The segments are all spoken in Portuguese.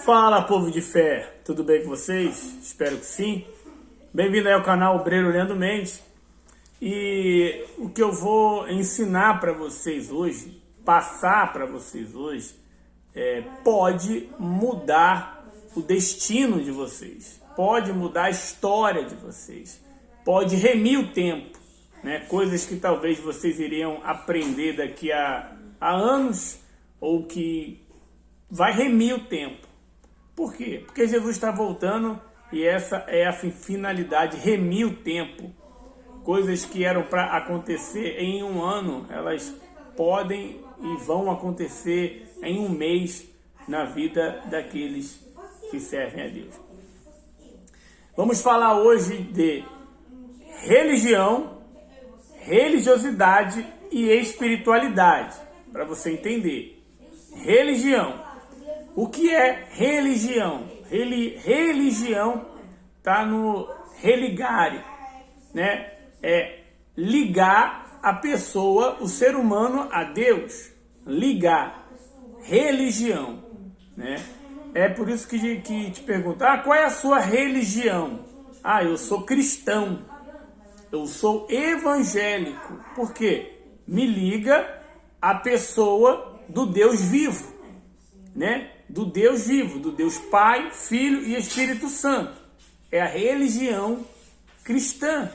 Fala, povo de fé, tudo bem com vocês? Espero que sim. Bem-vindo aí ao canal Obreiro Leandro Mendes. E o que eu vou ensinar para vocês hoje, passar para vocês hoje, pode mudar o destino de vocês, pode mudar a história de vocês, pode remir o tempo, né? Coisas que talvez vocês iriam aprender daqui a anos, ou que vai remir o tempo. Por quê? Porque Jesus está voltando e essa é a finalidade, remir o tempo. Coisas que eram para acontecer em um ano, elas podem e vão acontecer em um mês na vida daqueles que servem a Deus. Vamos falar hoje de religião, religiosidade e espiritualidade, para você entender. Religião. O que é religião? Religião está no religare, né? É ligar a pessoa, o ser humano, a Deus. Ligar. Religião, né? É por isso que te perguntam, qual é a sua religião? Eu sou cristão. Eu sou evangélico. Por quê? Me liga a pessoa do Deus vivo, né? Do Deus vivo, do Deus Pai, Filho e Espírito Santo. É a religião cristã,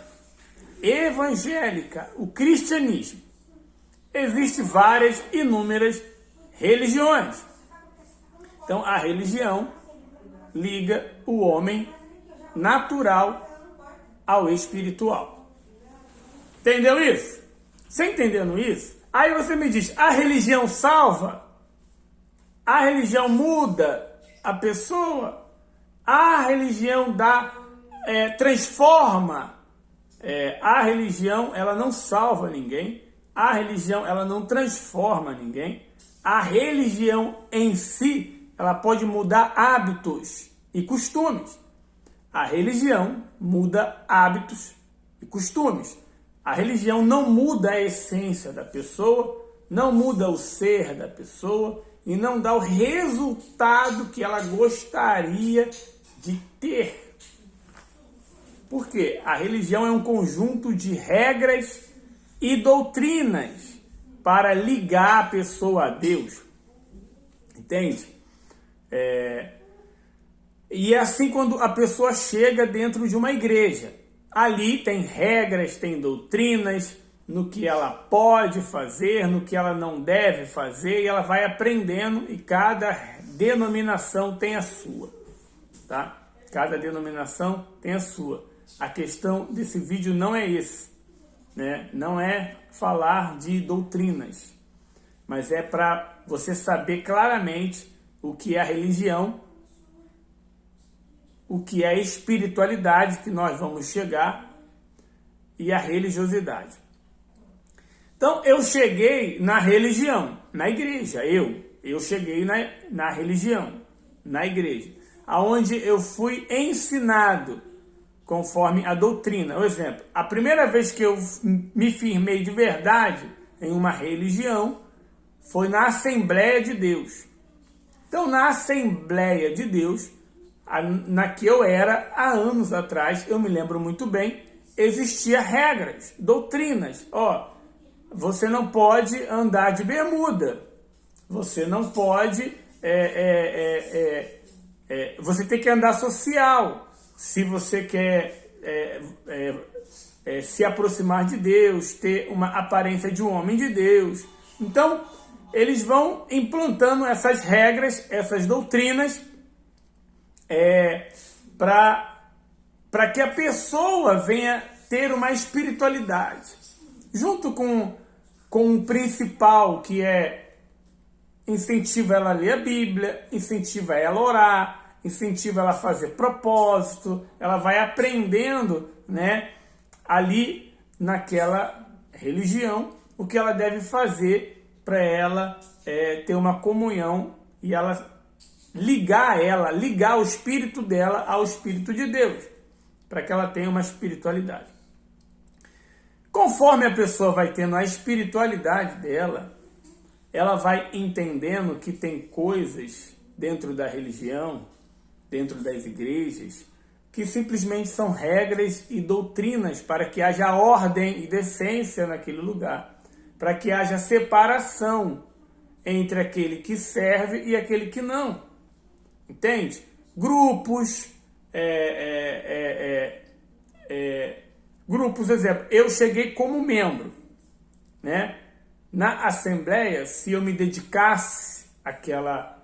evangélica, o cristianismo. Existem várias, inúmeras religiões. Então, a religião liga o homem natural ao espiritual. Entendeu isso? Você entendendo isso? Aí você me diz, a religião salva? A religião muda a pessoa? A religião transforma? A religião, ela não salva ninguém. A religião, ela não transforma ninguém. A religião em si, ela pode mudar hábitos e costumes. A religião muda hábitos e costumes. A religião não muda a essência da pessoa, não muda o ser da pessoa e não dá o resultado que ela gostaria de ter. Por quê? A religião é um conjunto de regras e doutrinas para ligar a pessoa a Deus. Entende? E é assim quando a pessoa chega dentro de uma igreja. Ali tem regras, tem doutrinas, no que ela pode fazer, no que ela não deve fazer, e ela vai aprendendo, e cada denominação tem a sua, tá? Cada denominação tem a sua. A questão desse vídeo não é esse, né? Não é falar de doutrinas, mas é para você saber claramente o que é a religião, o que é a espiritualidade, que nós vamos chegar, e a religiosidade. Então, eu cheguei na religião, na igreja. Eu cheguei na religião, na igreja, aonde eu fui ensinado conforme a doutrina. Por exemplo, a primeira vez que eu me firmei de verdade em uma religião foi na Assembleia de Deus. Então, na Assembleia de Deus, na que eu era há anos atrás, eu me lembro muito bem, existia regras, doutrinas. Você não pode andar de bermuda, você não pode, você tem que andar social, se você quer se aproximar de Deus, ter uma aparência de um homem de Deus. Então, eles vão implantando essas regras, essas doutrinas, para que a pessoa venha ter uma espiritualidade, junto com o principal, que incentiva ela a ler a Bíblia, incentiva ela a orar, incentiva ela a fazer propósito, ela vai aprendendo, né, ali naquela religião, o que ela deve fazer para ela ter uma comunhão e ela ligar o espírito dela ao Espírito de Deus, para que ela tenha uma espiritualidade. Conforme a pessoa vai tendo a espiritualidade dela, ela vai entendendo que tem coisas dentro da religião, dentro das igrejas, que simplesmente são regras e doutrinas para que haja ordem e decência naquele lugar, para que haja separação entre aquele que serve e aquele que não. Entende? Grupos, grupos, exemplo, eu cheguei como membro, né? Na Assembleia, se eu me dedicasse àquela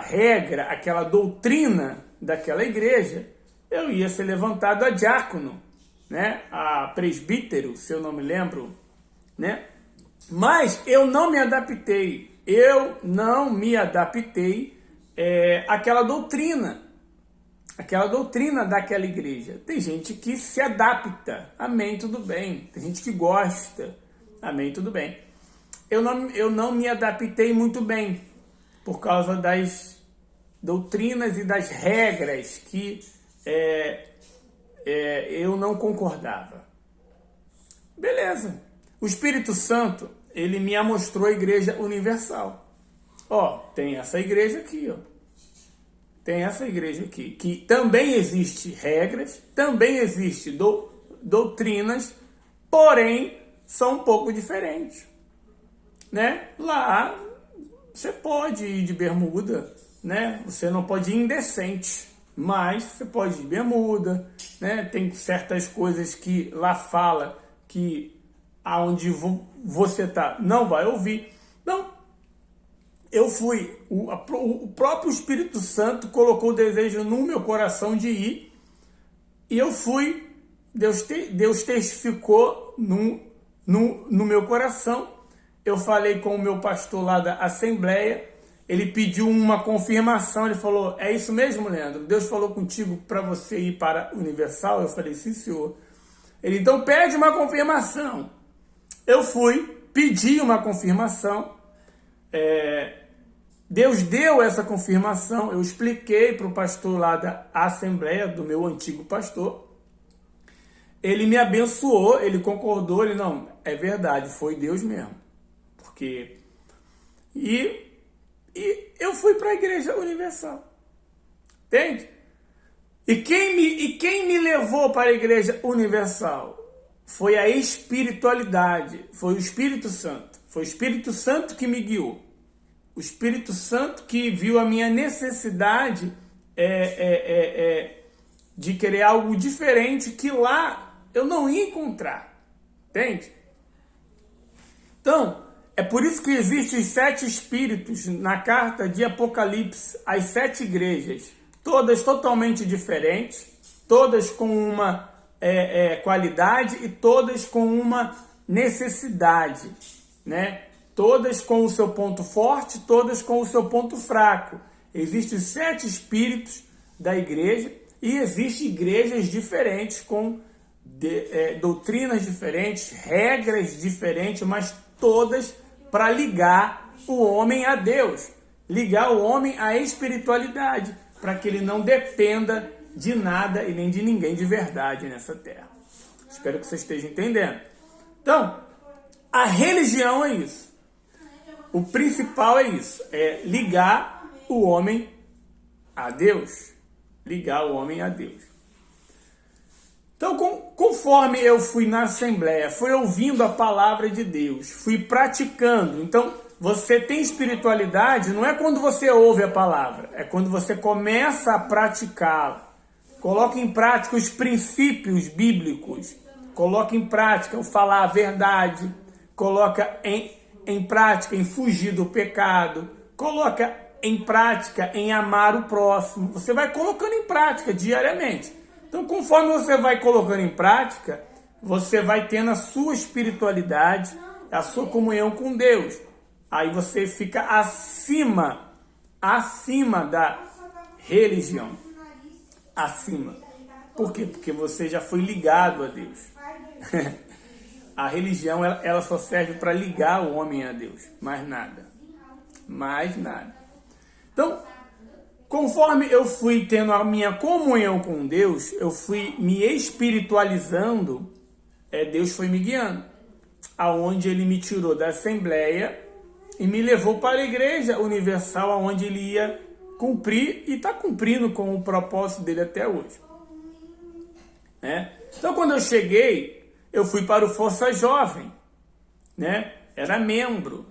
regra, àquela doutrina daquela igreja, eu ia ser levantado a diácono, né? A presbítero, se eu não me lembro, né? Mas eu não me adaptei àquela doutrina daquela igreja. Tem gente que se adapta, amém, tudo bem. Tem gente que gosta, amém, tudo bem. Eu não me adaptei muito bem por causa das doutrinas e das regras que eu não concordava. Beleza. O Espírito Santo, ele me mostrou a Igreja Universal. Ó, tem essa igreja aqui, ó. Tem essa igreja aqui, que também existe regras, também existe doutrinas, porém são um pouco diferentes, né? Lá você pode ir de bermuda, né? Você não pode ir indecente, mas você pode ir de bermuda, né? Tem certas coisas que lá fala que aonde você tá não vai ouvir. Não. Eu fui, o próprio Espírito Santo colocou o desejo no meu coração de ir, e eu fui, Deus testificou no meu coração. Eu falei com o meu pastor lá da Assembleia, ele pediu uma confirmação, ele falou, é isso mesmo, Leandro? Deus falou contigo para você ir para Universal? Eu falei, sim, senhor. Ele, então pede uma confirmação. Eu fui, pedi uma confirmação, Deus deu essa confirmação, eu expliquei para o pastor lá da Assembleia, do meu antigo pastor, ele me abençoou, ele concordou, ele, não, é verdade, foi Deus mesmo, porque, e eu fui para a Igreja Universal, entende? E quem me levou para a Igreja Universal foi a espiritualidade, foi o Espírito Santo, foi o Espírito Santo que me guiou. O Espírito Santo que viu a minha necessidade de querer algo diferente que lá eu não ia encontrar. Entende? Então, é por isso que existem os 7 espíritos na carta de Apocalipse, as 7 igrejas, todas totalmente diferentes, todas com uma qualidade e todas com uma necessidade, né? Todas com o seu ponto forte, todas com o seu ponto fraco. Existem 7 espíritos da igreja e existem igrejas diferentes, com doutrinas diferentes, regras diferentes, mas todas para ligar o homem a Deus, ligar o homem à espiritualidade, para que ele não dependa de nada e nem de ninguém de verdade nessa terra. Espero que você esteja entendendo. Então, a religião é isso. O principal é isso, é ligar o homem a Deus. Ligar o homem a Deus. Então, conforme eu fui na Assembleia, fui ouvindo a palavra de Deus, fui praticando. Então, você tem espiritualidade, não é quando você ouve a palavra, é quando você começa a praticá-la. Coloque em prática os princípios bíblicos. Coloque em prática o falar a verdade. Coloca em prática em fugir do pecado. Coloca em prática em amar o próximo. Você vai colocando em prática diariamente. Então, conforme você vai colocando em prática, você vai tendo a sua espiritualidade, a sua comunhão com Deus. Aí você fica acima da religião. Acima. Por quê? Porque você já foi ligado a Deus. A religião, ela só serve para ligar o homem a Deus. Mais nada. Mais nada. Então, conforme eu fui tendo a minha comunhão com Deus, eu fui me espiritualizando, Deus foi me guiando. Aonde Ele me tirou da Assembleia e me levou para a Igreja Universal, onde ele ia cumprir e está cumprindo com o propósito dele até hoje. Né? Então, quando eu cheguei, eu fui para o Força Jovem, né? Era membro,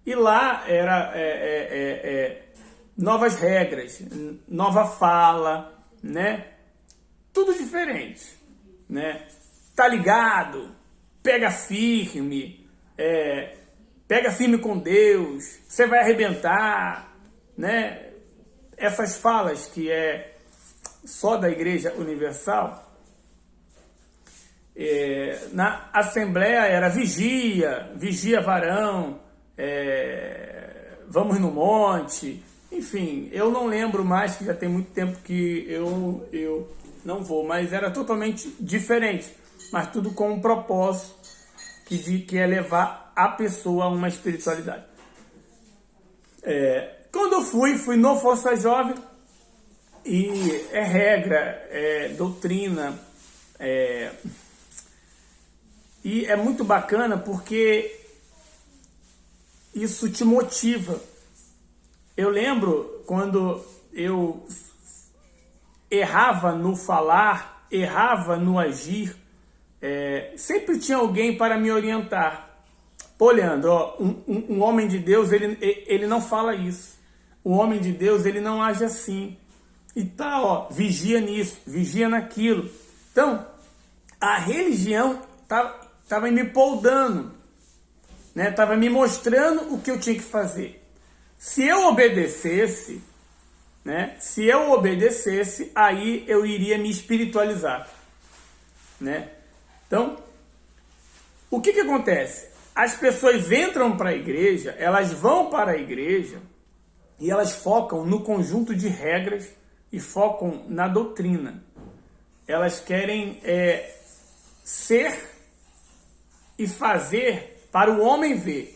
e lá era novas regras, nova fala, né? Tudo diferente, né? Tá ligado? Pega firme com Deus, você vai arrebentar, né? Essas falas que é só da Igreja Universal. Na Assembleia era vigia varão, vamos no monte, enfim, eu não lembro mais, que já tem muito tempo que eu não vou, mas era totalmente diferente, mas tudo com um propósito que é levar a pessoa a uma espiritualidade. Quando eu fui no Força Jovem, e é regra, é doutrina, e é muito bacana porque isso te motiva. Eu lembro quando eu errava no falar, errava no agir, sempre tinha alguém para me orientar. Pô, Leandro, ó, um homem de Deus, ele não fala isso. O homem de Deus, ele não age assim. E tá, ó, vigia nisso, vigia naquilo. Então, a religião estava me poldando, né? Estava me mostrando o que eu tinha que fazer. Se eu obedecesse, né? Se eu obedecesse, aí eu iria me espiritualizar, né? Então, o que acontece? As pessoas entram para a igreja, elas vão para a igreja e elas focam no conjunto de regras e focam na doutrina. Elas querem ser e fazer para o homem ver,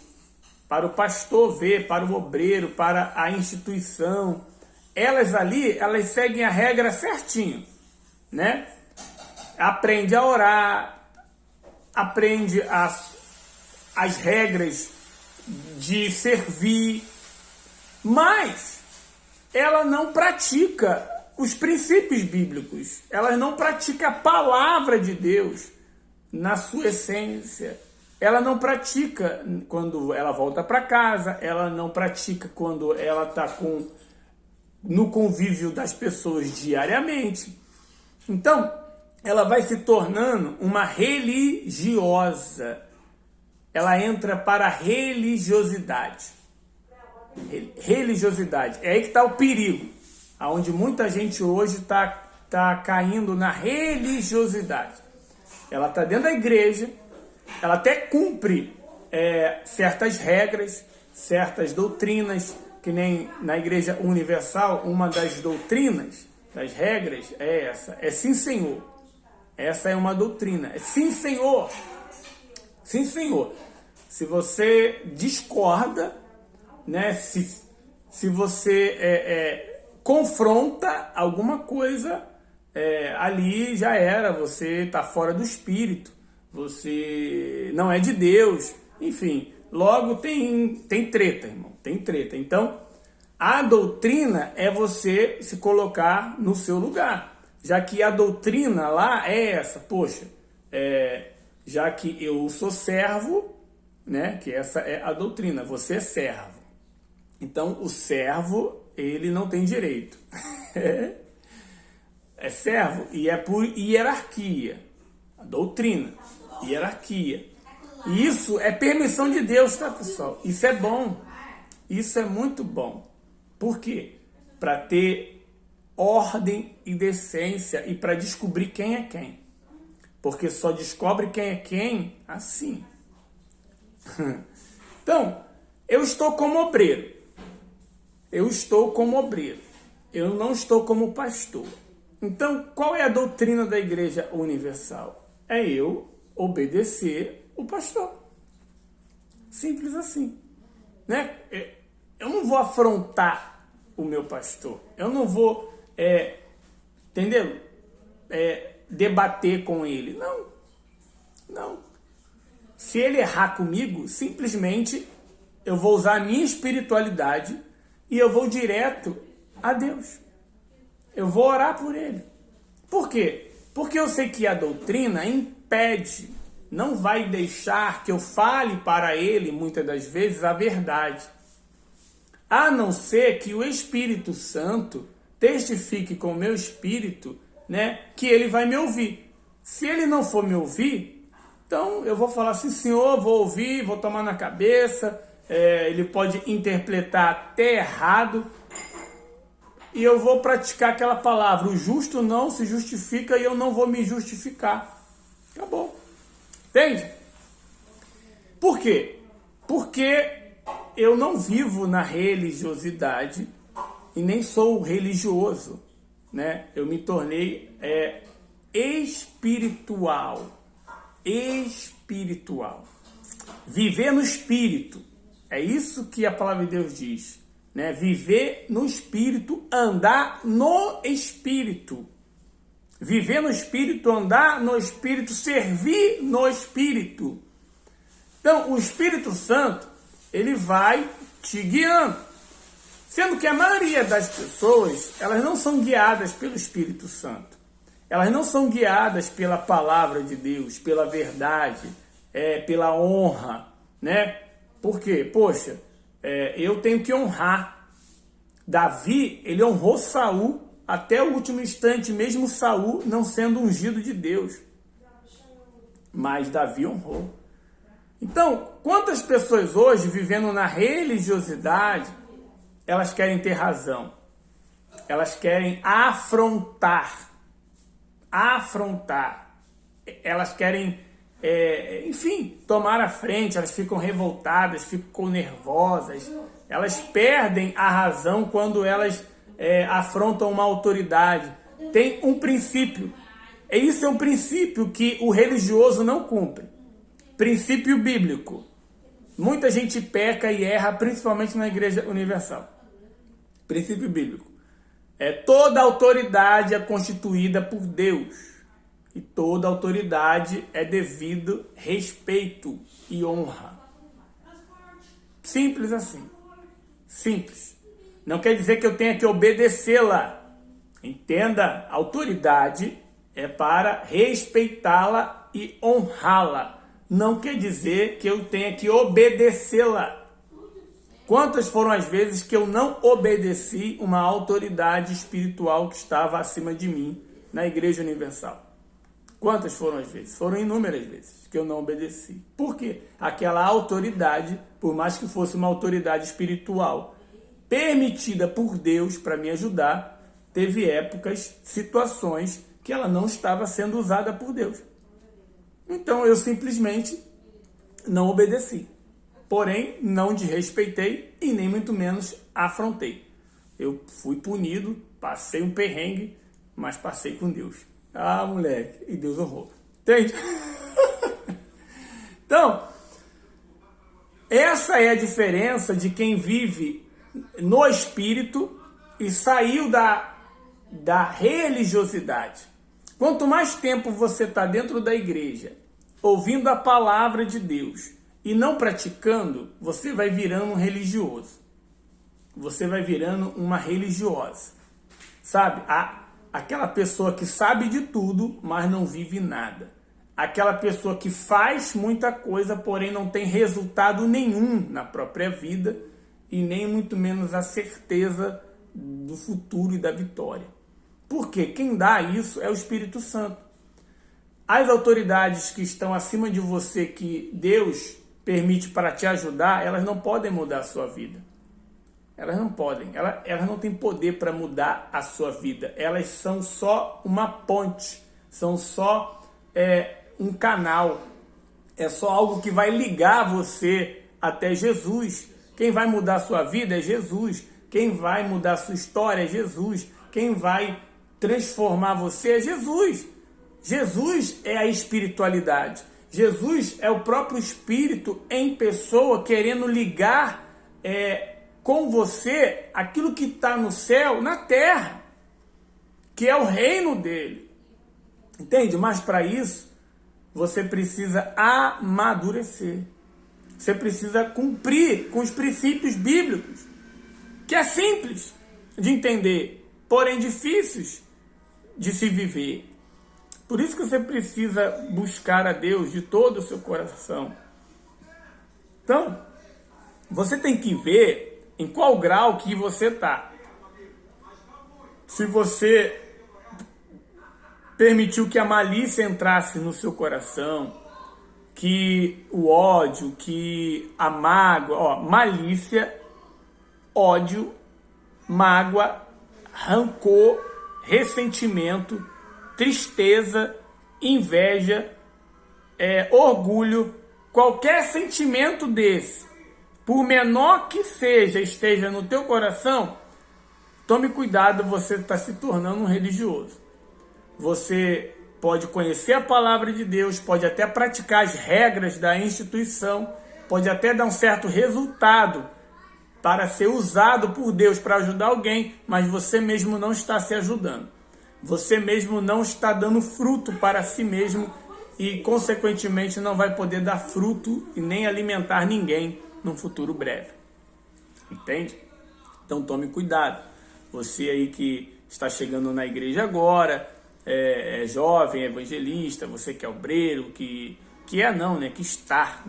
para o pastor ver, para o obreiro, para a instituição. Elas seguem a regra certinho, né? Aprende a orar, aprende as regras de servir, mas ela não pratica os princípios bíblicos, ela não pratica a palavra de Deus na sua essência. Ela não pratica quando ela volta para casa, ela não pratica quando ela está no convívio das pessoas diariamente. Então, ela vai se tornando uma religiosa. Ela entra para a religiosidade. Religiosidade. É aí que está o perigo. Onde muita gente hoje está caindo na religiosidade. Ela está dentro da igreja, ela até cumpre certas regras, certas doutrinas, que nem na Igreja Universal, uma das doutrinas, das regras é essa, é sim, Senhor. Essa é uma doutrina, é sim, Senhor. Sim, Senhor. Se você discorda, né, se você confronta alguma coisa, ali já era, você está fora do espírito, você não é de Deus, enfim, logo tem treta, irmão, tem treta. Então, a doutrina é você se colocar no seu lugar, já que a doutrina lá é essa, poxa, já que eu sou servo, né, que essa é a doutrina, você é servo. Então, o servo, ele não tem direito. É servo e é por hierarquia. A doutrina, hierarquia. E isso é permissão de Deus, tá, pessoal? Isso é bom. Isso é muito bom. Por quê? Para ter ordem e decência e para descobrir quem é quem. Porque só descobre quem é quem assim. Então, eu estou como obreiro. Eu estou como obreiro. Eu não estou como pastor. Então, qual é a doutrina da Igreja Universal? É eu obedecer o pastor. Simples assim. Né? Eu não vou afrontar o meu pastor. Eu não vou, entendeu? Debater com ele. Não. Se ele errar comigo, simplesmente eu vou usar a minha espiritualidade e eu vou direto a Deus. Eu vou orar por Ele. Por quê? Porque eu sei que a doutrina impede, não vai deixar que eu fale para Ele, muitas das vezes, a verdade. A não ser que o Espírito Santo testifique com o meu espírito, né, que Ele vai me ouvir. Se Ele não for me ouvir, então eu vou falar assim, Senhor, vou ouvir, vou tomar na cabeça, Ele pode interpretar até errado, e eu vou praticar aquela palavra, o justo não se justifica e eu não vou me justificar. Acabou. Entende? Por quê? Porque eu não vivo na religiosidade e nem sou religioso, né? Eu me tornei espiritual. Espiritual. Viver no espírito. É isso que a palavra de Deus diz, né? Viver no espírito, andar no espírito. Viver no espírito, andar no espírito, servir no espírito. Então, o Espírito Santo, ele vai te guiando. Sendo que a maioria das pessoas, elas não são guiadas pelo Espírito Santo. Elas não são guiadas pela palavra de Deus, pela verdade, pela honra, né? Por quê? Poxa, eu tenho que honrar. Davi, ele honrou Saul até o último instante, mesmo Saul não sendo ungido de Deus. Mas Davi honrou. Então, quantas pessoas hoje, vivendo na religiosidade, elas querem ter razão. Elas querem afrontar. Elas querem, enfim, tomar a frente, elas ficam revoltadas, ficam nervosas. Elas perdem a razão quando elas afrontam uma autoridade. Tem um princípio. Isso é um princípio que o religioso não cumpre. Princípio bíblico. Muita gente peca e erra, principalmente na Igreja Universal. Princípio bíblico. Toda autoridade é constituída por Deus. E toda autoridade é devido respeito e honra. Simples assim. Simples. Não quer dizer que eu tenha que obedecê-la. Entenda, autoridade é para respeitá-la e honrá-la. Não quer dizer que eu tenha que obedecê-la. Quantas foram as vezes que eu não obedeci uma autoridade espiritual que estava acima de mim na Igreja Universal? Quantas foram as vezes? Foram inúmeras vezes que eu não obedeci. Por quê? Aquela autoridade, por mais que fosse uma autoridade espiritual, permitida por Deus para me ajudar, teve épocas, situações que ela não estava sendo usada por Deus. Então eu simplesmente não obedeci. Porém, não desrespeitei e nem muito menos afrontei. Eu fui punido, passei um perrengue, mas passei com Deus. Ah, moleque, e Deus honrou. Entende? Então, essa é a diferença de quem vive no espírito e saiu da religiosidade. Quanto mais tempo você está dentro da igreja, ouvindo a palavra de Deus e não praticando, você vai virando um religioso. Você vai virando uma religiosa. Sabe? Aquela pessoa que sabe de tudo, mas não vive nada. Aquela pessoa que faz muita coisa, porém não tem resultado nenhum na própria vida e nem muito menos a certeza do futuro e da vitória. Porque quem dá isso é o Espírito Santo. As autoridades que estão acima de você, que Deus permite para te ajudar, elas não podem mudar a sua vida. Elas não podem. Elas não têm poder para mudar a sua vida. Elas são só uma ponte. São só um canal. É só algo que vai ligar você até Jesus. Quem vai mudar a sua vida é Jesus. Quem vai mudar a sua história é Jesus. Quem vai transformar você é Jesus. Jesus é a espiritualidade. Jesus é o próprio Espírito em pessoa querendo ligar com você aquilo que está no céu, na terra, que é o reino dele. Entende? Mas para isso, você precisa amadurecer. Você precisa cumprir com os princípios bíblicos, que é simples de entender, porém difíceis de se viver. Por isso que você precisa buscar a Deus de todo o seu coração. Então, você tem que ver em qual grau que você está. Se você permitiu que a malícia entrasse no seu coração, que o ódio, que a mágoa, malícia, ódio, mágoa, rancor, ressentimento, tristeza, inveja, orgulho, qualquer sentimento desse, por menor que seja, esteja no teu coração, tome cuidado, você está se tornando um religioso. Você pode conhecer a palavra de Deus, pode até praticar as regras da instituição, pode até dar um certo resultado para ser usado por Deus para ajudar alguém, mas você mesmo não está se ajudando. Você mesmo não está dando fruto para si mesmo e, consequentemente, não vai poder dar fruto e nem alimentar ninguém num futuro breve. Entende? Então tome cuidado. Você aí que está chegando na igreja agora, é jovem, é evangelista, você que é obreiro, que está.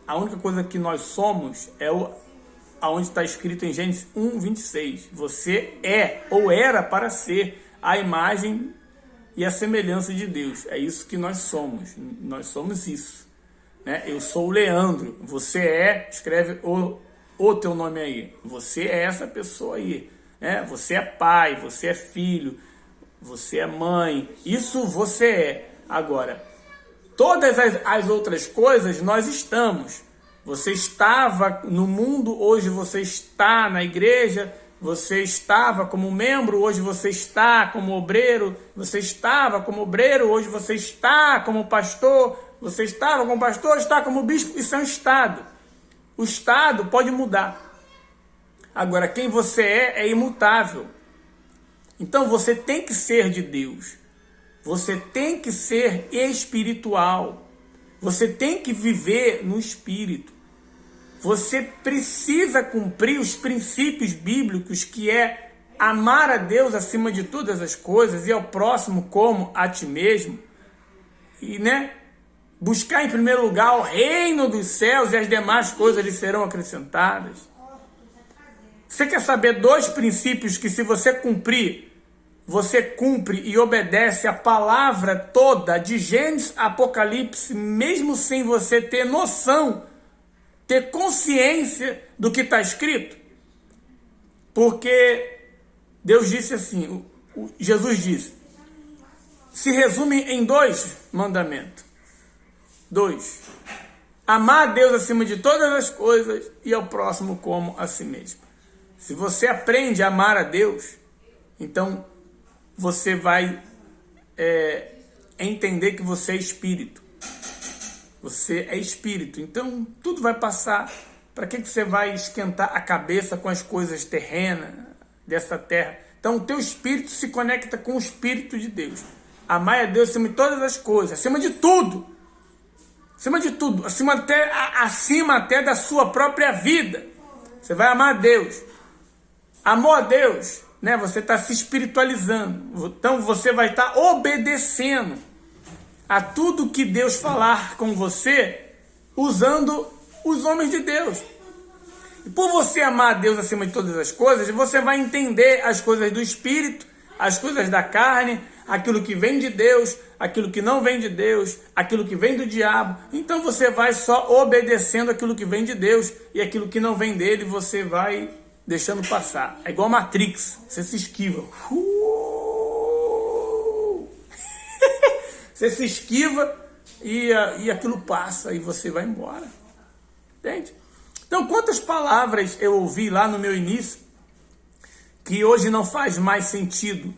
A única coisa que nós somos é aonde está escrito em Gênesis 1:26. Você é ou era para ser a imagem e a semelhança de Deus. É isso que nós somos. Nós somos isso. Né? Eu sou o Leandro. Você escreve o teu nome aí. Você é essa pessoa aí. Né? Você é pai, você é filho, você é mãe. Isso você é. Agora, todas as outras coisas nós estamos. Você estava no mundo, hoje você está na igreja. Você estava como membro, hoje você está como obreiro. Você estava como obreiro, hoje você está como pastor. Você estava como pastor, está como bispo. Isso é um estado. O estado pode mudar. Agora, quem você é imutável. Então, você tem que ser de Deus. Você tem que ser espiritual. Você tem que viver no espírito. Você precisa cumprir os princípios bíblicos, que é amar a Deus acima de todas as coisas e ao próximo como a ti mesmo. E, buscar em primeiro lugar o reino dos céus e as demais coisas lhe serão acrescentadas. Você quer saber 2 princípios que, se você cumprir, você cumpre e obedece a palavra toda de Gênesis a Apocalipse, mesmo sem você ter noção, ter consciência do que está escrito? Porque Deus disse assim, Jesus disse, se resume em 2 mandamentos. 2. Amar a Deus acima de todas as coisas e ao próximo como a si mesmo. Se você aprende a amar a Deus, então você vai entender que você é espírito. Você é espírito, então tudo vai passar. Para que você vai esquentar a cabeça com as coisas terrenas dessa terra? Então o teu espírito se conecta com o espírito de Deus. Amar a Deus acima de todas as coisas, acima de tudo. Acima de tudo, acima até da sua própria vida. Você vai amar a Deus. Amor a Deus, você está se espiritualizando. Então você vai estar obedecendo a tudo que Deus falar com você, usando os homens de Deus. E por você amar a Deus acima de todas as coisas, você vai entender as coisas do Espírito, as coisas da carne, aquilo que vem de Deus, aquilo que não vem de Deus, aquilo que vem do diabo. Então você vai só obedecendo aquilo que vem de Deus, e aquilo que não vem dele você vai deixando passar. É igual Matrix, você se esquiva. Você se esquiva e aquilo passa e você vai embora. Entende? Então, quantas palavras eu ouvi lá no meu início que hoje não faz mais sentido,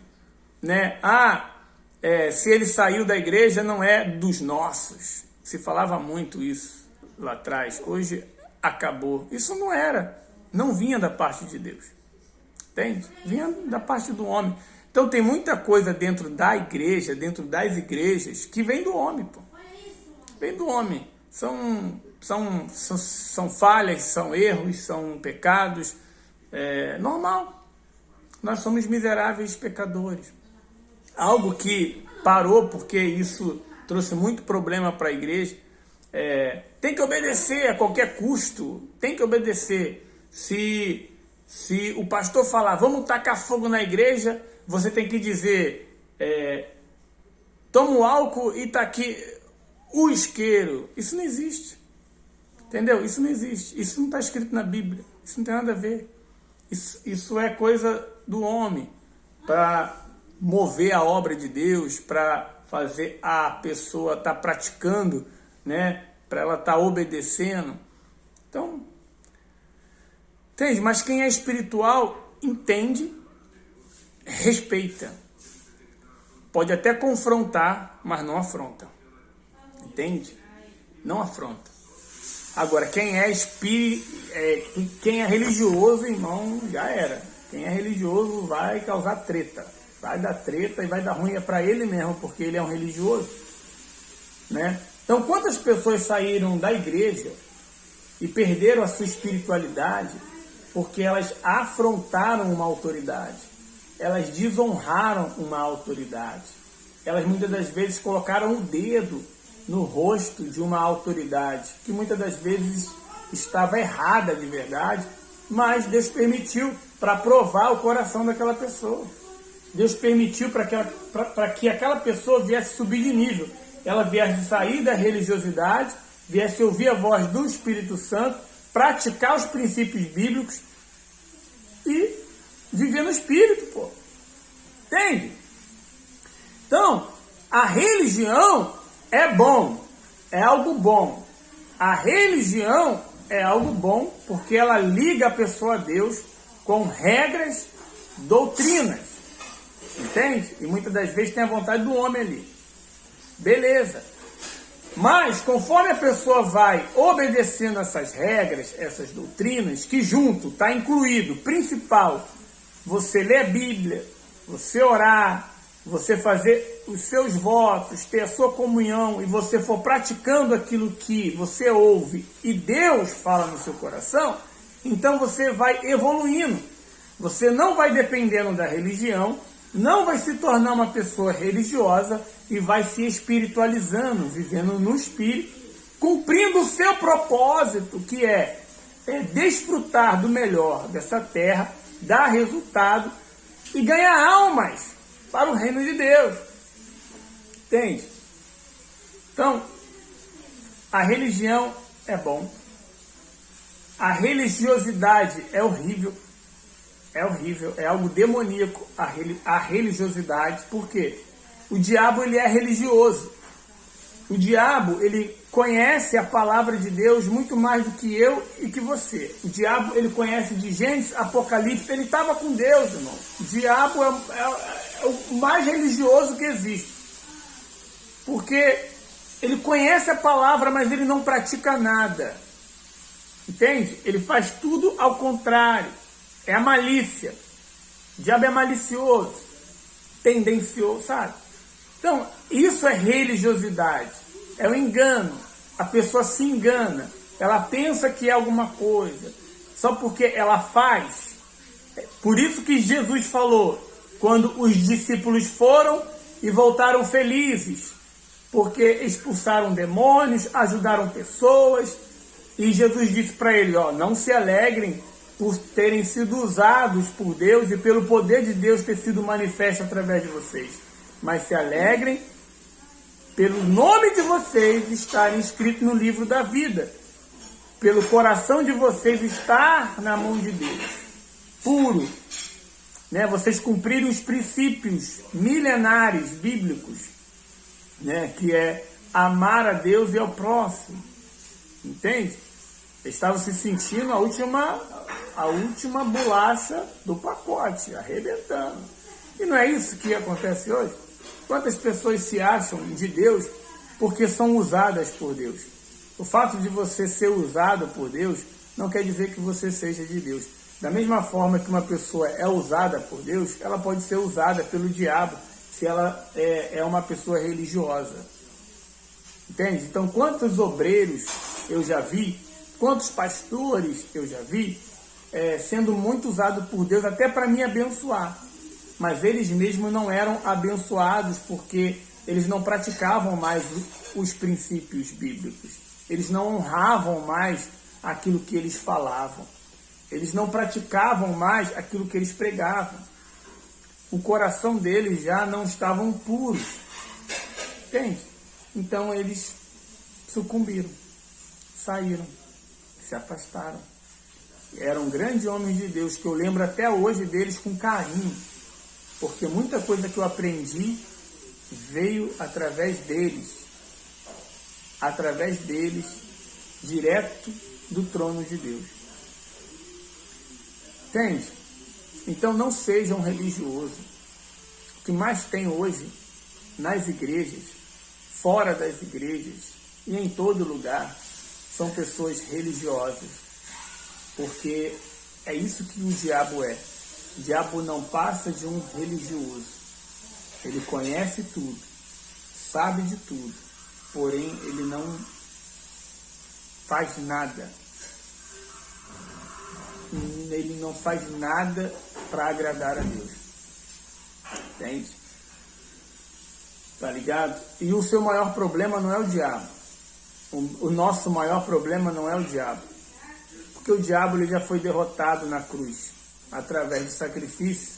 se ele saiu da igreja, não é dos nossos. Se falava muito isso lá atrás. Hoje acabou. Isso não vinha da parte de Deus. Entende? Vinha da parte do homem. Então tem muita coisa dentro da igreja, dentro das igrejas, que vem do homem, pô. Vem do homem. São são falhas, são erros, são pecados. É normal. Nós somos miseráveis pecadores. Algo que parou porque isso trouxe muito problema para a igreja. Tem que obedecer a qualquer custo. Tem que obedecer. Se o pastor falar, vamos tacar fogo na igreja, você tem que dizer, toma o álcool e tá aqui o isqueiro. Isso não existe. Entendeu? Isso não existe. Isso não está escrito na Bíblia. Isso não tem nada a ver. Isso é coisa do homem para mover a obra de Deus, para fazer a pessoa estar praticando, né? Para ela estar obedecendo. Então, entende? Mas quem é espiritual entende, respeita. Pode até confrontar, mas não afronta. Entende? Não afronta. Agora, quem é religioso, irmão, já era. Quem é religioso vai causar treta. Vai dar treta e vai dar ruim para ele mesmo, porque ele é um religioso. Né? Então, quantas pessoas saíram da igreja e perderam a sua espiritualidade porque elas afrontaram uma autoridade? Elas desonraram uma autoridade. Elas muitas das vezes colocaram o dedo no rosto de uma autoridade, que muitas das vezes estava errada de verdade, mas Deus permitiu para provar o coração daquela pessoa. Deus permitiu para que aquela pessoa viesse subir de nível. Ela viesse sair da religiosidade, viesse ouvir a voz do Espírito Santo, praticar os princípios bíblicos e viver no Espírito, pô. Entende? Então, a religião é bom, é algo bom. A religião é algo bom porque ela liga a pessoa a Deus com regras, doutrinas. Entende? E muitas das vezes tem a vontade do homem ali. Beleza. Mas, conforme a pessoa vai obedecendo essas regras, essas doutrinas, que junto está incluído, principal, você ler a Bíblia, você orar, você fazer os seus votos, ter a sua comunhão, e você for praticando aquilo que você ouve e Deus fala no seu coração, então você vai evoluindo. Você não vai dependendo da religião, não vai se tornar uma pessoa religiosa e vai se espiritualizando, vivendo no Espírito, cumprindo o seu propósito, que é desfrutar do melhor dessa terra, dar resultado e ganhar almas para o reino de Deus. Entende? Então, a religião é bom. A religiosidade é horrível. É horrível, é algo demoníaco a religiosidade. Por quê? O diabo, ele é religioso. O diabo, ele conhece a palavra de Deus muito mais do que eu e que você. O diabo, ele conhece de Gênesis, Apocalipse, ele estava com Deus, irmão. O diabo é o mais religioso que existe. Porque ele conhece a palavra, mas ele não pratica nada. Entende? Ele faz tudo ao contrário. É a malícia. O diabo é malicioso, tendencioso, sabe? Então, isso é religiosidade. É o engano. A pessoa se engana. Ela pensa que é alguma coisa. Só porque ela faz. Por isso que Jesus falou, quando os discípulos foram e voltaram felizes, porque expulsaram demônios, ajudaram pessoas, e Jesus disse para eles, não se alegrem por terem sido usados por Deus e pelo poder de Deus ter sido manifesto através de vocês, mas se alegrem pelo nome de vocês estarem escritos no livro da vida, pelo coração de vocês estar na mão de Deus, puro, né? Vocês cumprirem os princípios milenares bíblicos, né? Que é amar a Deus e ao próximo, entende? Eles estavam se sentindo a última bolacha do pacote, arrebentando. E não é isso que acontece hoje? Quantas pessoas se acham de Deus porque são usadas por Deus? O fato de você ser usado por Deus não quer dizer que você seja de Deus. Da mesma forma que uma pessoa é usada por Deus, ela pode ser usada pelo diabo se ela é uma pessoa religiosa. Entende? Então, quantos obreiros eu já vi, quantos pastores eu já vi, sendo muito usados por Deus até para me abençoar. Mas eles mesmos não eram abençoados porque eles não praticavam mais os princípios bíblicos. Eles não honravam mais aquilo que eles falavam. Eles não praticavam mais aquilo que eles pregavam. O coração deles já não estavam puros. Entende? Então eles sucumbiram, saíram, se afastaram. Eram grandes homens de Deus que eu lembro até hoje deles com carinho. Porque muita coisa que eu aprendi veio através deles, direto do trono de Deus. Entende? Então não seja um religioso. O que mais tem hoje nas igrejas, fora das igrejas e em todo lugar, são pessoas religiosas. Porque é isso que o diabo é. O diabo não passa de um religioso. Ele conhece tudo, sabe de tudo, porém ele não faz nada. Ele não faz nada para agradar a Deus. Entende? Tá ligado? E o seu maior problema não é o diabo. O nosso maior problema não é o diabo. Porque o diabo ele já foi derrotado na cruz, através do sacrifício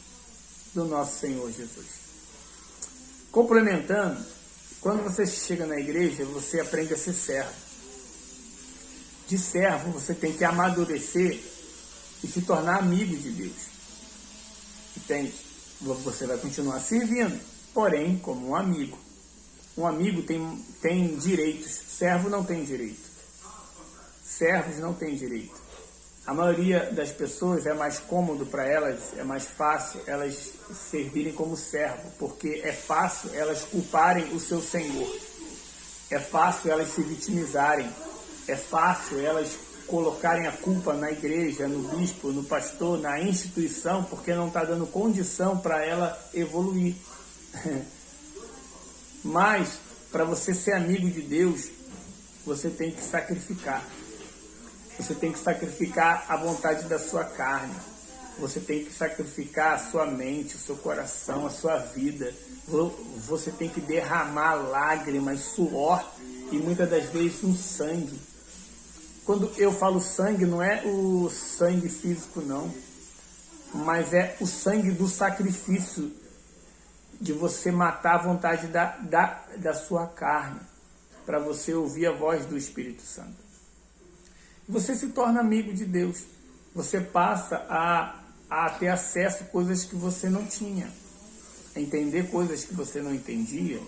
do nosso Senhor Jesus. Complementando, quando você chega na igreja, você aprende a ser servo. De servo, você tem que amadurecer e se tornar amigo de Deus. Entende? Você vai continuar servindo, porém, como um amigo. Um amigo tem direitos, servo não tem direito. Servos não têm direito. A maioria das pessoas é mais cômodo para elas, é mais fácil elas servirem como servo, porque é fácil elas culparem o seu senhor. É fácil elas se vitimizarem. É fácil elas colocarem a culpa na igreja, no bispo, no pastor, na instituição, porque não está dando condição para ela evoluir. Mas, para você ser amigo de Deus, você tem que sacrificar. Você tem que sacrificar a vontade da sua carne. Você tem que sacrificar a sua mente, o seu coração, a sua vida. Você tem que derramar lágrimas, suor e muitas das vezes um sangue. Quando eu falo sangue, não é o sangue físico, não. Mas é o sangue do sacrifício, de você matar a vontade da sua carne, para você ouvir a voz do Espírito Santo. Você se torna amigo de Deus. Você passa a ter acesso a coisas que você não tinha. A entender coisas que você não entendia.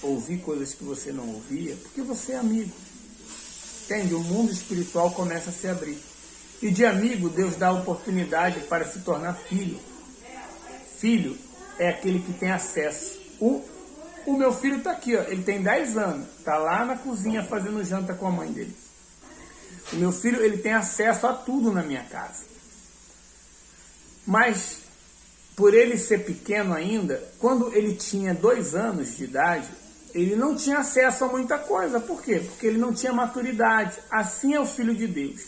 Ouvir coisas que você não ouvia. Porque você é amigo. Entende? O mundo espiritual começa a se abrir. E de amigo, Deus dá a oportunidade para se tornar filho. Filho é aquele que tem acesso. O meu filho está aqui, ó, ele tem 10 anos. Está lá na cozinha fazendo janta com a mãe dele. O meu filho, ele tem acesso a tudo na minha casa. Mas, por ele ser pequeno ainda, quando ele tinha 2 anos de idade, ele não tinha acesso a muita coisa. Por quê? Porque ele não tinha maturidade. Assim é o filho de Deus.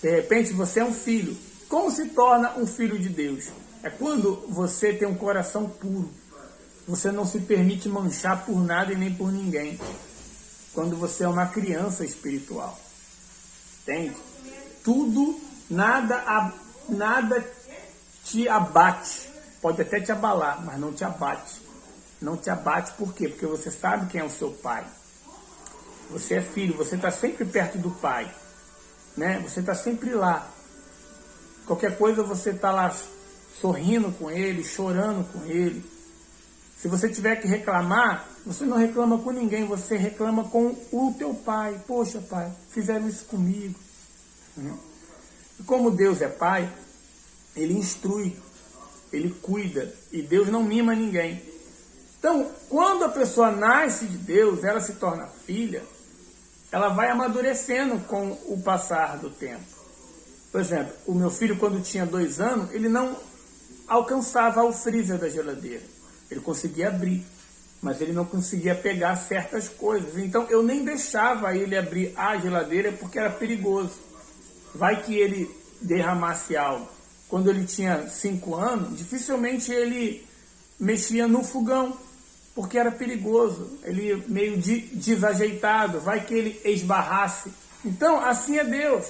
De repente, você é um filho. Como se torna um filho de Deus? É quando você tem um coração puro. Você não se permite manchar por nada e nem por ninguém. Quando você é uma criança espiritual. Entende? Tudo, nada te abate. Pode até te abalar, mas não te abate. Não te abate por quê? Porque você sabe quem é o seu pai. Você é filho, você está sempre perto do pai. Né? Você está sempre lá. Qualquer coisa você está lá sorrindo com ele, chorando com ele. Se você tiver que reclamar, você não reclama com ninguém, você reclama com o teu pai. Poxa, pai, fizeram isso comigo. E como Deus é pai, ele instrui, ele cuida, e Deus não mima ninguém. Então, quando a pessoa nasce de Deus, ela se torna filha, ela vai amadurecendo com o passar do tempo. Por exemplo, o meu filho, quando tinha 2 anos, ele não alcançava o freezer da geladeira. Ele conseguia abrir. mas ele não conseguia pegar certas coisas. Então eu nem deixava ele abrir a geladeira porque era perigoso. Vai que ele derramasse algo. Quando ele tinha 5 anos, dificilmente ele mexia no fogão, porque era perigoso. Ele meio desajeitado, vai que ele esbarrasse. Então, assim é Deus.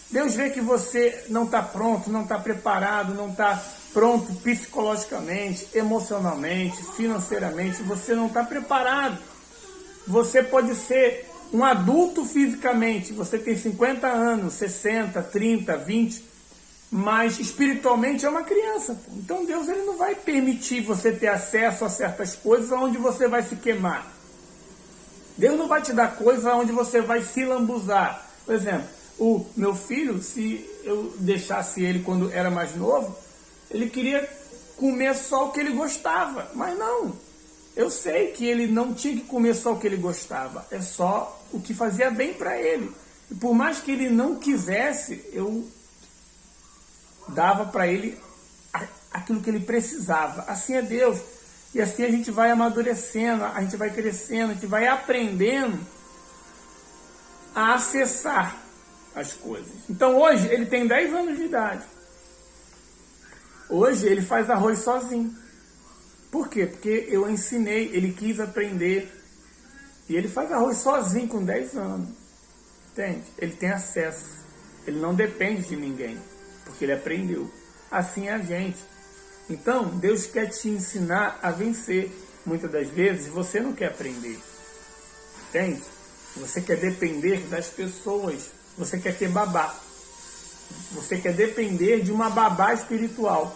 Deus vê que você não está pronto, não está preparado, não está pronto psicologicamente, emocionalmente, financeiramente. Você não está preparado. Você pode ser um adulto fisicamente. Você tem 50 anos, 60, 30, 20, mas espiritualmente é uma criança. Então Deus ele não vai permitir você ter acesso a certas coisas onde você vai se queimar. Deus não vai te dar coisas onde você vai se lambuzar. Por exemplo, o meu filho, se eu deixasse ele quando era mais novo, ele queria comer só o que ele gostava. Mas não, eu sei que ele não tinha que comer só o que ele gostava. É só o que fazia bem para ele. E por mais que ele não quisesse, eu dava para ele aquilo que ele precisava. Assim é Deus. E assim a gente vai amadurecendo, a gente vai crescendo, a gente vai aprendendo a acessar as coisas. Então hoje ele tem 10 anos de idade. Hoje ele faz arroz sozinho. Por quê? Porque eu ensinei, ele quis aprender. E ele faz arroz sozinho com 10 anos. Entende? Ele tem acesso. Ele não depende de ninguém. Porque ele aprendeu. Assim é a gente. Então, Deus quer te ensinar a vencer. Muitas das vezes você não quer aprender. Entende? Você quer depender das pessoas. Você quer ter babá. Você quer depender de uma babá espiritual.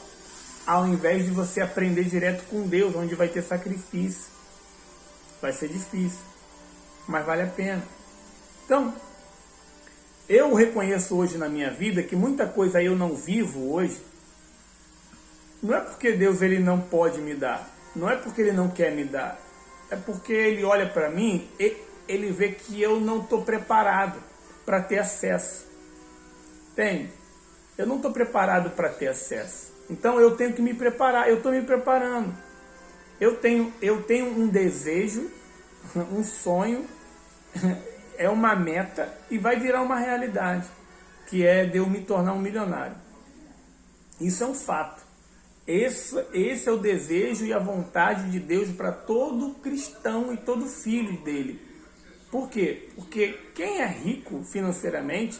Ao invés de você aprender direto com Deus, onde vai ter sacrifício. Vai ser difícil. Mas vale a pena. Então, eu reconheço hoje na minha vida que muita coisa eu não vivo hoje. Não é porque Deus ele não pode me dar. Não é porque ele não quer me dar. É porque ele olha para mim e ele vê que eu não estou preparado para ter acesso. Entende? Eu não estou preparado para ter acesso. Então eu tenho que me preparar. Eu estou me preparando. Eu tenho um desejo, um sonho, é uma meta e vai virar uma realidade, que é de eu me tornar um milionário. Isso é um fato. Esse é o desejo e a vontade de Deus para todo cristão e todo filho dele. Por quê? Porque quem é rico financeiramente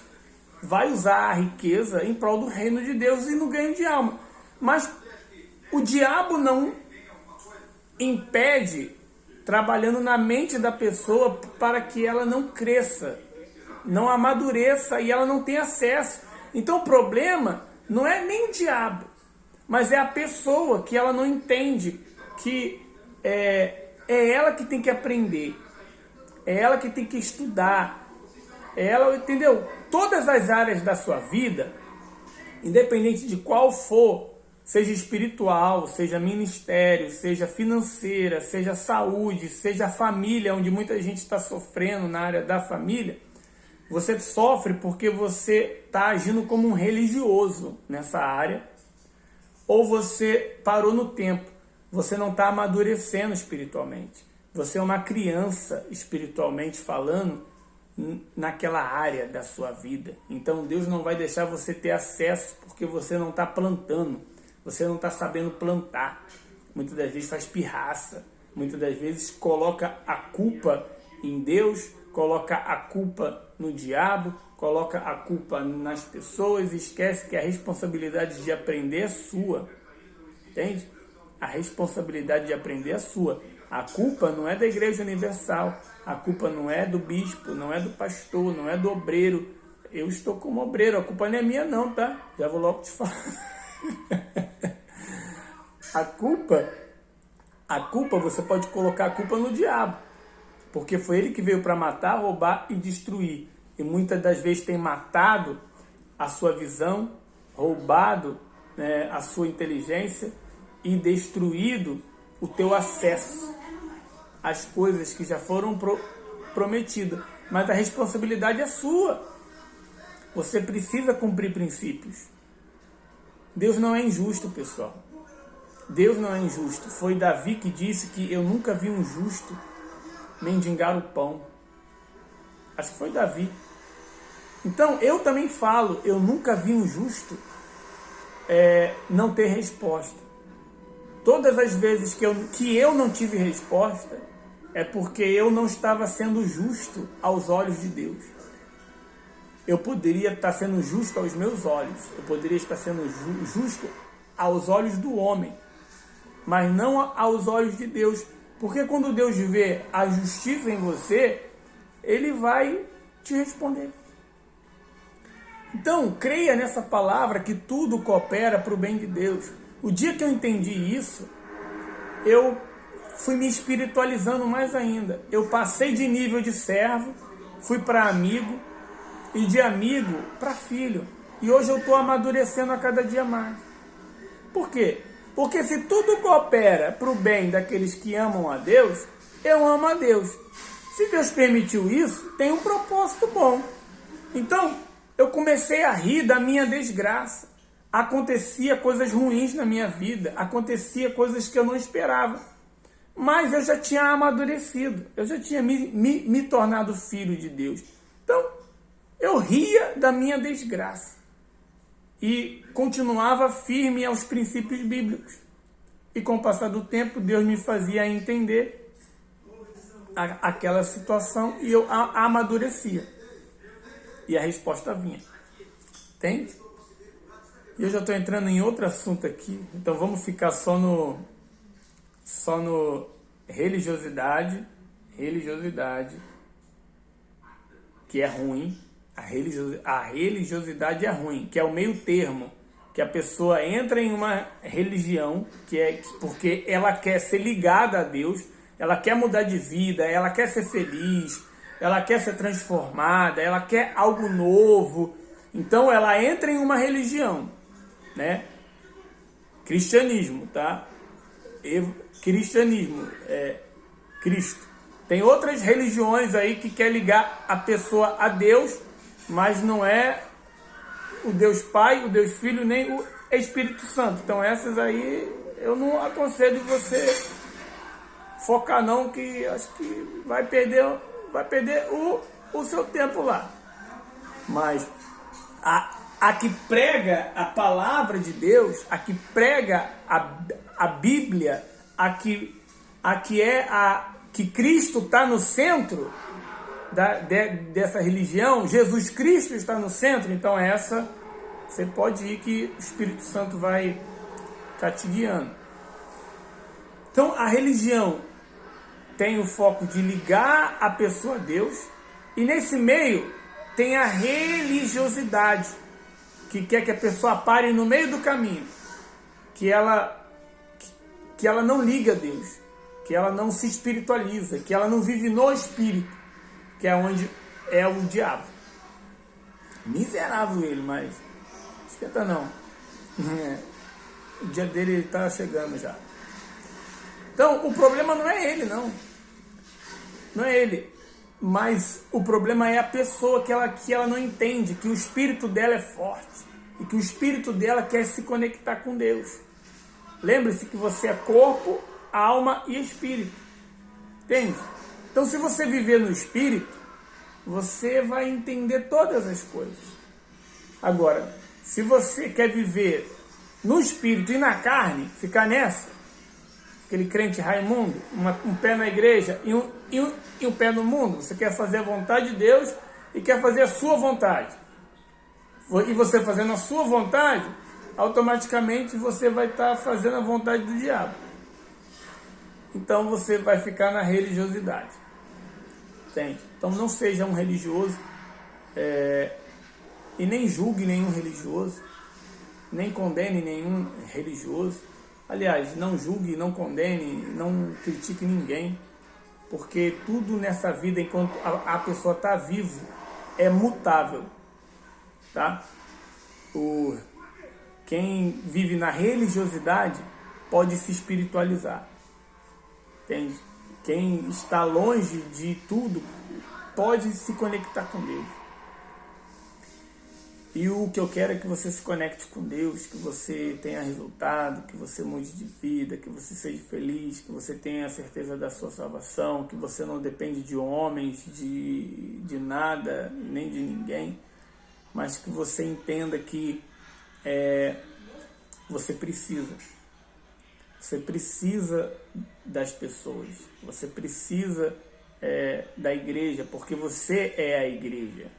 vai usar a riqueza em prol do reino de Deus e no ganho de alma. Mas o diabo não impede, trabalhando na mente da pessoa para que ela não cresça, não amadureça e ela não tenha acesso. Então o problema não é nem o diabo, mas é a pessoa que ela não entende que é ela que tem que aprender, é ela que tem que estudar, é ela, entendeu? Todas as áreas da sua vida, independente de qual for, seja espiritual, seja ministério, seja financeira, seja saúde, seja família, onde muita gente está sofrendo na área da família, você sofre porque você está agindo como um religioso nessa área, ou você parou no tempo, você não está amadurecendo espiritualmente. Você é uma criança espiritualmente falando naquela área da sua vida. Então Deus não vai deixar você ter acesso porque você não está plantando. Você não está sabendo plantar. Muitas das vezes faz pirraça. Muitas das vezes coloca a culpa em Deus, coloca a culpa no diabo, coloca a culpa nas pessoas e esquece que a responsabilidade de aprender é sua. Entende? A responsabilidade de aprender é sua. A culpa não é da Igreja Universal. A culpa não é do bispo, não é do pastor, não é do obreiro. Eu estou como obreiro. A culpa não é minha não, tá? Já vou logo te falar. A culpa, você pode colocar a culpa no diabo, porque foi ele que veio para matar, roubar e destruir, e muitas das vezes tem matado a sua visão, roubado, né, a sua inteligência e destruído o teu acesso às coisas que já foram prometidas, mas a responsabilidade é sua. Você precisa cumprir princípios. Deus não é injusto, pessoal. Deus não é injusto. Foi Davi que disse que eu nunca vi um justo mendigar o pão. Acho que foi Davi. Então, eu também falo, eu nunca vi um justo não ter resposta. Todas as vezes que eu não tive resposta, é porque eu não estava sendo justo aos olhos de Deus. Eu poderia estar sendo justo aos meus olhos, eu poderia estar sendo justo aos olhos do homem, mas não aos olhos de Deus. Porque quando Deus vê a justiça em você, Ele vai te responder. Então, creia nessa palavra que tudo coopera para o bem de Deus. O dia que eu entendi isso, eu fui me espiritualizando mais ainda. Eu passei de nível de servo, fui para amigo, e de amigo para filho. E hoje eu estou amadurecendo a cada dia mais. Por quê? Porque se tudo coopera para o bem daqueles que amam a Deus, eu amo a Deus. Se Deus permitiu isso, tem um propósito bom. Então, eu comecei a rir da minha desgraça. Acontecia coisas ruins na minha vida, acontecia coisas que eu não esperava. Mas eu já tinha amadurecido, eu já tinha me tornado filho de Deus. Então, eu ria da minha desgraça e continuava firme aos princípios bíblicos. E com o passar do tempo, Deus me fazia entender aquela situação e eu amadurecia. E a resposta vinha. Entende? E eu já estou entrando em outro assunto aqui, então vamos ficar só no religiosidade, que é ruim. A religiosidade é ruim, que é o meio termo, que a pessoa entra em uma religião porque ela quer ser ligada a Deus, ela quer mudar de vida, ela quer ser feliz, ela quer ser transformada, ela quer algo novo. Então ela entra em uma religião, né? Cristianismo, tá? Cristianismo, Cristo. Tem outras religiões aí que quer ligar a pessoa a Deus, mas não é o Deus Pai, o Deus Filho, nem o Espírito Santo. Então essas aí eu não aconselho você focar não, que acho que vai perder o seu tempo lá. Mas a que prega a palavra de Deus, a que prega a Bíblia, que Cristo está no centro dessa religião, Jesus Cristo está no centro, então essa você pode ir que o Espírito Santo vai estar te guiando. Então a religião tem o foco de ligar a pessoa a Deus, e nesse meio tem a religiosidade, que quer que a pessoa pare no meio do caminho, que ela não liga a Deus, que ela não se espiritualiza, que ela não vive no Espírito, que é onde é o diabo. Miserável ele, mas esquenta não. O dia dele está chegando já. Então, o problema não é ele, não. Não é ele. Mas o problema é a pessoa que ela não entende, que o espírito dela é forte e que o espírito dela quer se conectar com Deus. Lembre-se que você é corpo, alma e espírito. Entende? Então, se você viver no espírito, você vai entender todas as coisas. Agora, se você quer viver no espírito e na carne, ficar nessa, aquele crente Raimundo, um pé na igreja e um pé no mundo, você quer fazer a vontade de Deus e quer fazer a sua vontade. E você fazendo a sua vontade, automaticamente você vai estar fazendo a vontade do diabo. Então você vai ficar na religiosidade. Entende? Então não seja um religioso e nem julgue nenhum religioso, nem condene nenhum religioso. Aliás, não julgue, não condene, não critique ninguém, porque tudo nessa vida, enquanto a pessoa está viva, é mutável, tá? Quem vive na religiosidade pode se espiritualizar, entende? Quem está longe de tudo pode se conectar com Deus. E o que eu quero é que você se conecte com Deus, que você tenha resultado, que você mude de vida, que você seja feliz, que você tenha a certeza da sua salvação, que você não depende de homens, de nada, nem de ninguém, mas que você entenda que você precisa. Você precisa das pessoas, você precisa da igreja, porque você é a igreja.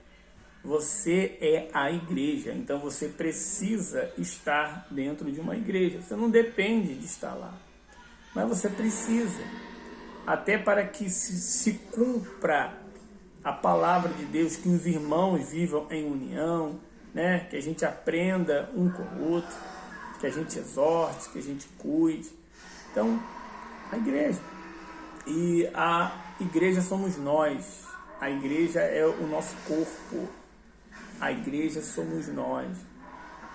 Você é a igreja, então você precisa estar dentro de uma igreja. Você não depende de estar lá, mas você precisa, até para que se cumpra a palavra de Deus, que os irmãos vivam em união, né? Que a gente aprenda um com o outro, que a gente exorte, que a gente cuide. Então, a igreja. E a igreja somos nós. A igreja é o nosso corpo. A igreja somos nós.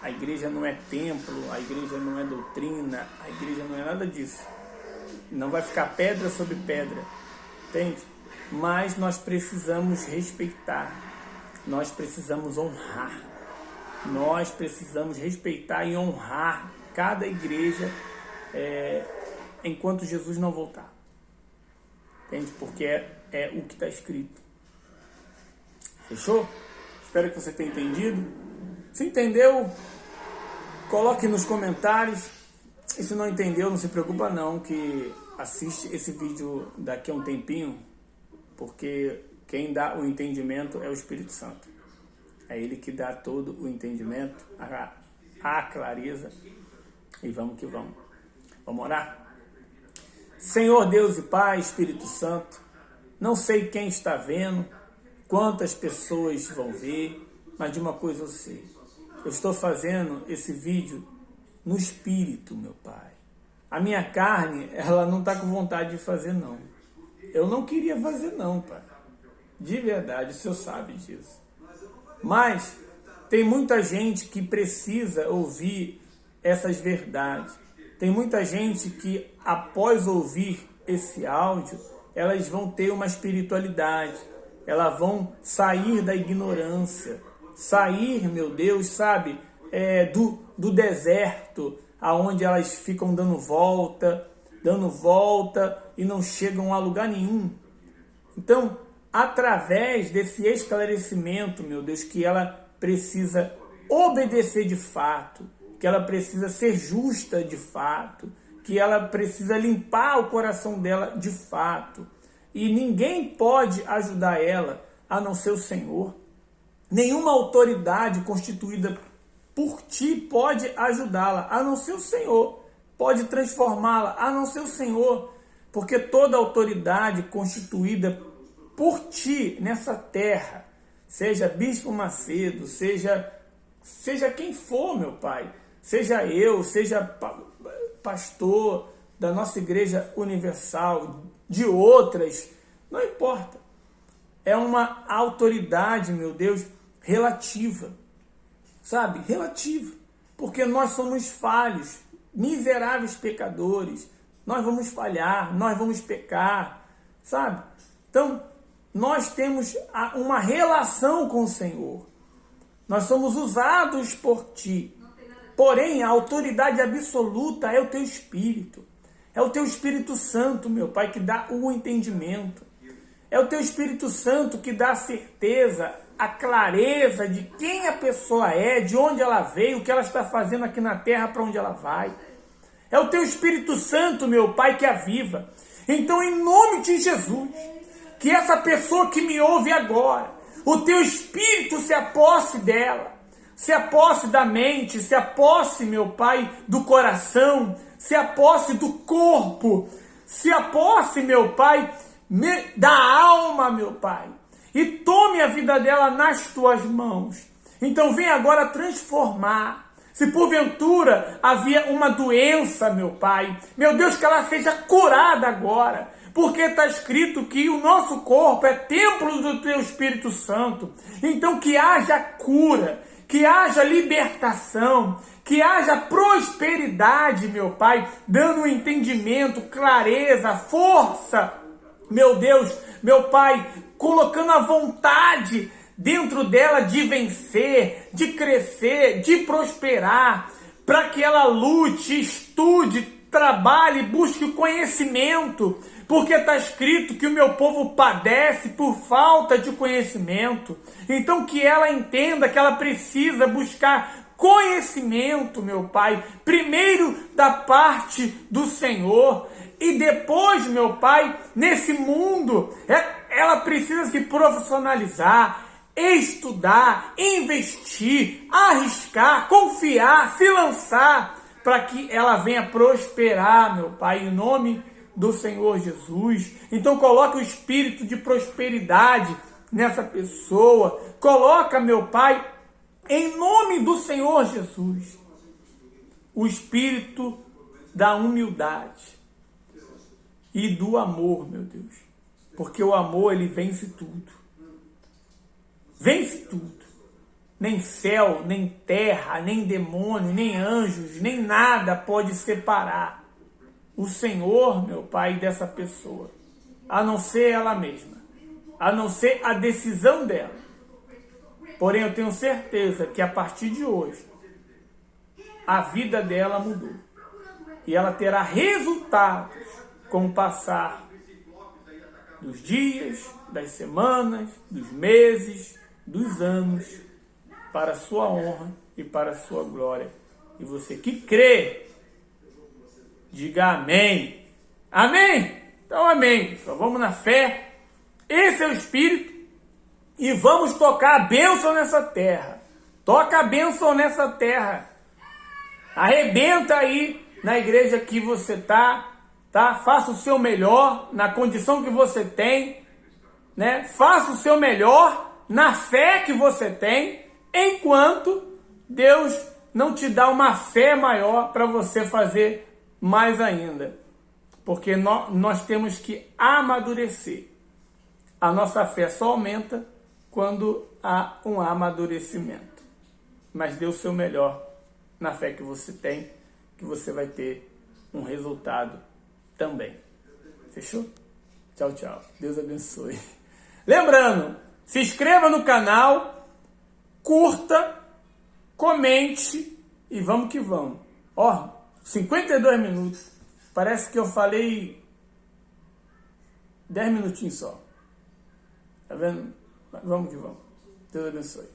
A igreja não é templo, a igreja não é doutrina, a igreja não é nada disso. Não vai ficar pedra sobre pedra, entende? Mas nós precisamos respeitar, nós precisamos honrar, nós precisamos respeitar e honrar cada igreja enquanto Jesus não voltar. Entende? Porque é o que está escrito. Fechou? Espero que você tenha entendido. Se entendeu, coloque nos comentários. E se não entendeu, não se preocupa não, que assiste esse vídeo daqui a um tempinho, porque quem dá o entendimento é o Espírito Santo. É Ele que dá todo o entendimento, a clareza. E vamos que vamos. Vamos orar? Senhor Deus e Pai, Espírito Santo, não sei quem está vendo, quantas pessoas vão ver, mas de uma coisa eu sei. Eu estou fazendo esse vídeo no Espírito, meu Pai. A minha carne, ela não está com vontade de fazer, não. Eu não queria fazer, não, Pai. De verdade, o Senhor sabe disso. Mas tem muita gente que precisa ouvir essas verdades. Tem muita gente que, após ouvir esse áudio, elas vão ter uma espiritualidade. Elas vão sair da ignorância, sair, meu Deus, sabe, do deserto, aonde elas ficam dando volta e não chegam a lugar nenhum. Então, através desse esclarecimento, meu Deus, que ela precisa obedecer de fato, que ela precisa ser justa de fato, que ela precisa limpar o coração dela de fato. E ninguém pode ajudar ela a não ser o Senhor. Nenhuma autoridade constituída por ti pode ajudá-la, a não ser o Senhor. Pode transformá-la, a não ser o Senhor. Porque toda autoridade constituída por ti nessa terra, seja Bispo Macedo, seja quem for, meu Pai, seja eu, seja pastor da nossa Igreja Universal, de outras, não importa. É uma autoridade, meu Deus, relativa, sabe? Relativa. Porque nós somos falhos, miseráveis pecadores. Nós vamos falhar, nós vamos pecar, sabe? Então, nós temos uma relação com o Senhor. Nós somos usados por Ti. Porém, a autoridade absoluta é o Teu Espírito. É o Teu Espírito Santo, meu Pai, que dá o entendimento. É o Teu Espírito Santo que dá a certeza, a clareza de quem a pessoa é, de onde ela veio, o que ela está fazendo aqui na terra, para onde ela vai. É o Teu Espírito Santo, meu Pai, que aviva. Então, em nome de Jesus, que essa pessoa que me ouve agora, o Teu Espírito se aposse dela, se aposse da mente, se aposse, meu Pai, do coração, se aposse do corpo, se aposse, meu Pai, da alma, meu Pai, e tome a vida dela nas Tuas mãos. Então vem agora transformar. Se porventura havia uma doença, meu Pai, meu Deus, que ela seja curada agora, porque está escrito que o nosso corpo é templo do Teu Espírito Santo. Então que haja cura, que haja libertação, que haja prosperidade, meu Pai, dando entendimento, clareza, força, meu Deus, meu Pai, colocando a vontade dentro dela de vencer, de crescer, de prosperar, para que ela lute, estude, trabalhe, busque o conhecimento, porque está escrito que o meu povo padece por falta de conhecimento. Então que ela entenda que ela precisa buscar conhecimento, meu Pai, primeiro da parte do Senhor, e depois, meu Pai, nesse mundo, ela precisa se profissionalizar, estudar, investir, arriscar, confiar, se lançar, para que ela venha prosperar, meu Pai, em nome do Senhor Jesus. Então coloca o espírito de prosperidade nessa pessoa. Coloca, meu Pai, em nome do Senhor Jesus, o espírito da humildade e do amor, meu Deus. Porque o amor, ele vence tudo. Vence tudo. Nem céu, nem terra, nem demônio, nem anjos, nem nada pode separar o Senhor, meu Pai, dessa pessoa, a não ser ela mesma, a não ser a decisão dela. Porém, eu tenho certeza que a partir de hoje, a vida dela mudou. E ela terá resultados com o passar dos dias, das semanas, dos meses, dos anos, para a sua honra e para a sua glória. E você que crê, diga amém. Amém? Então amém. Só vamos na fé. Esse é o Espírito. E vamos tocar a bênção nessa terra. Toca a bênção nessa terra. Arrebenta aí na igreja que você tá? Faça o seu melhor na condição que você tem, né? Faça o seu melhor na fé que você tem, enquanto Deus não te dá uma fé maior para você fazer mais ainda. Porque nós temos que amadurecer. A nossa fé só aumenta quando há um amadurecimento. Mas dê o seu melhor na fé que você tem, que você vai ter um resultado também. Fechou? Tchau, tchau. Deus abençoe. Lembrando, se inscreva no canal, curta, comente e vamos que vamos. Ó, 52 minutos. Parece que eu falei 10 minutinhos só. Tá vendo? Vamos que vamos. Deus abençoe.